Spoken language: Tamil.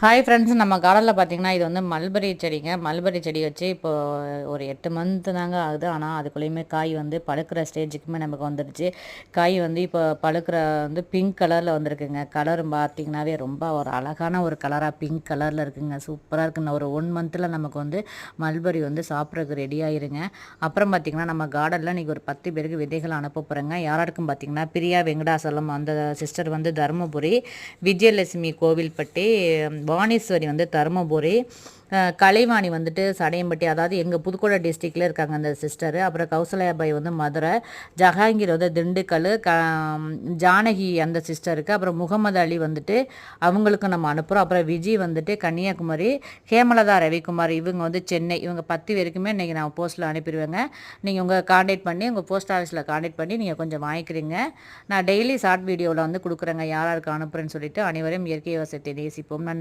ஹாய் ஃப்ரெண்ட்ஸ், நம்ம கார்டனில் பார்த்தீங்கன்னா இது வந்து மல்பெரி செடிங்க. மல்பெரி செடி வச்சு இப்போ ஒரு 8 மந்த் தாங்க ஆகுது. ஆனால் அதுக்குள்ளேயுமே காய் வந்து பழுக்கிற ஸ்டேஜுக்குமே நமக்கு வந்துடுச்சு. காய் வந்து இப்போ பழுக்கிற வந்து பிங்க் கலரில் வந்திருக்குங்க. கலர் பார்த்தீங்கன்னாவே ரொம்ப ஒரு அழகான ஒரு கலராக பிங்க் கலரில் இருக்குங்க. சூப்பராக இருக்குங்க. ஒரு 1 மந்தில் நமக்கு வந்து மல்பெரி வந்து சாப்பிட்றதுக்கு ரெடி ஆயிருங்க. அப்புறம் பார்த்தீங்கன்னா நம்ம கார்டனில் இன்றைக்கி ஒரு 10 பேருக்கு விதைகள் அனுப்ப போகிறேங்க. யாராருக்கும் பார்த்தீங்கன்னா பிரியா வெங்கடாசலம் அந்த சிஸ்டர் வந்து தருமபுரி, விஜயலட்சுமி கோவில்பட்டி, வாணீஸ்வரி வந்து தருமபுரி, கலைவாணி வந்துட்டு சடையம்பட்டி, அதாவது எங்கள் புதுக்கோட்டை டிஸ்ட்ரிக்டில் இருக்காங்க அந்த சிஸ்டரு. அப்புறம் கௌசல்யாபாய் வந்து மதுரை, ஜஹாங்கீர் வந்து திண்டுக்கல், ஜானகி அந்த சிஸ்டருக்கு, அப்புறம் முகமது அலி வந்துட்டு அவங்களுக்கும் நம்ம அனுப்புகிறோம். அப்புறம் விஜய் வந்துட்டு கன்னியாகுமரி, ஹேமலதா ரவிக்குமார் இவங்க வந்து சென்னை. இவங்க 10 பேருக்குமே இன்றைக்கி நான் போஸ்ட்டில் அனுப்பிடுவேங்க. நீங்கள் உங்கள் காண்டாக்ட் பண்ணி உங்கள் போஸ்ட் ஆஃபீஸில் காண்டாக்ட் பண்ணி நீங்கள் கொஞ்சம் வாங்கிக்கிறீங்க. நான் டெய்லி ஷார்ட் வீடியோவில் வந்து கொடுக்குறேங்க யாராருக்கு அனுப்புகிறேன்னு சொல்லிட்டு. அனைவரும் இயற்கை விவசாயத்தை நேசிப்போம்.